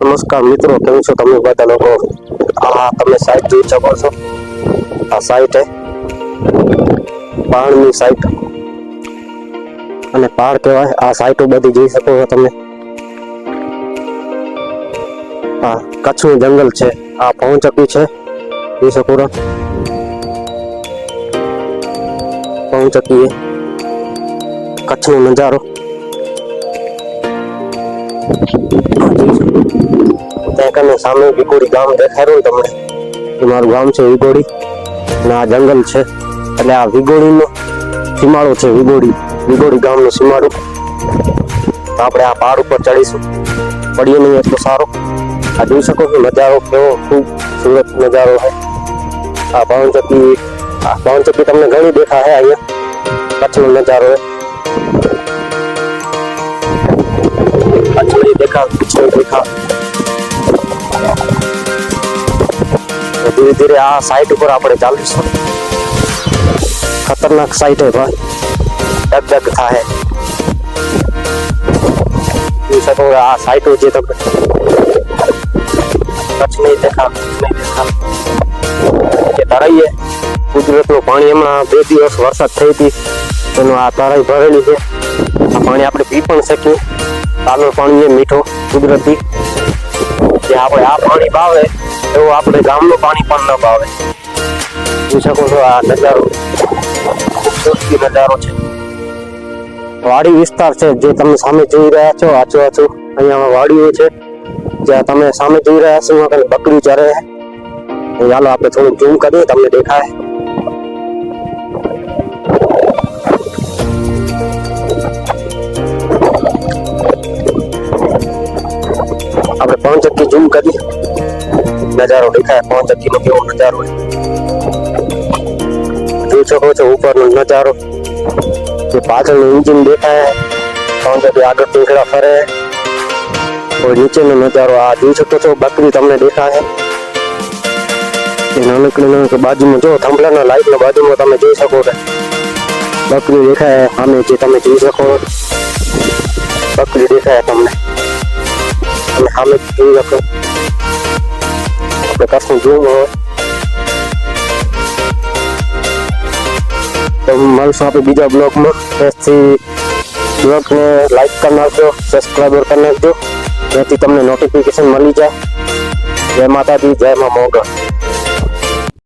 નમસ્કાર મિત્રો, કેમ છો તમે બધા લોકો? આ તમે સાઈટ જોઈ શકો છો. આ સાઈટ હે પહાડની સાઈટ, અને પહાડ કહેવાય. આ સાઈટો બધી જોઈ શકો છો તમે. આ કચ્છનું જંગલ છે. આ પવનચક્કી છે, જોઈ શકો છો. પવનચક્કી કચ્છનો નજારો ત્યાં કને સામે વિગોડી ગામ દેખાયું તમને. એ મારું ગામ છે વિગોડી, અને આ જંગલ છે. એટલે આ વિગોડીનો સીમાડો છે. વિગોડી ગામનો સીમાડો. તો આપણે આ પહાડ ઉપર ચડીશું. પડીએ નહીં એટલો સારો. આ જોઈ શકો છો નજારો કેવો ખૂબ સુરત નજારો છે. આ પવનચક્કી તમને ઘણી દેખાય અહીંયા. કચ્છનો નજારો છે. ધીરે ધીરે આ સાઈટ ઉપર આપણે ચાલીશું. ખતરનાક સાઈટ હે ભાઈ, ડગ થાય. જોઈ શકો આ સાઈટો જે તમે કચ્છ નહીં દેખા કે તરાઈએ કુદરતનું પાણી. હમણાં 2 દિવસ વરસાદ થઈ હતી, એનું આ તરાઈ ભરેલી છે. આ પાણી આપણે પી પણ શકીએ. તાલું પાણી છે મીઠો કુદરતી. જે આપણે આ પાણી ભાવે એવું આપણે ગામનું પાણી પણ ન ભાવે. જોઈ શકો છો આ નજારો, ખૂબસૂરતી નજારો છે. વાડી વિસ્તાર છે જે તમે સામે જોઈ રહ્યા છો. આચો અહીંયા વાડીઓ છે જ્યાં તમે સામે જોઈ રહ્યા છો. બકરી ચરે. ચાલો આપણે થોડું ઝૂમ કરીએ, તમને દેખાય. આપણે પવનચક્કી ઝૂમ કરી, નજારો દેખાય. પવનચક્કીનો કેવો નજારો હોય જોઈ શકો છો. ઉપરનો નજારો, જે પાછળનું એન્જિન દેખાય. પવનચક્કી આગળ ટીંકડા ફરે. નીચેનો નજારો આ જોઈ શકો છો. બકરી તમને દેખાય. નાનકડી બાજુમાં જો થાંભલાના લાઈટના બાજુમાં તમે જોઈ શકો છો બકરી દેખાય. સામે જે તમે જોઈ શકો બકરી દેખાય તમને. તમે સામે જોઈ શકો. આપણે કચ્છનું ઝૂમ હોય તો મળશું આપણે બીજા બ્લોગમાં. તેથી બ્લોગને લાઈક કરી નાખજો, સબસ્ક્રાઈબર કરી નાખજો, જેથી તમને નોટિફિકેશન મળી જાય. જય માતાજી, જય મા મોગલ.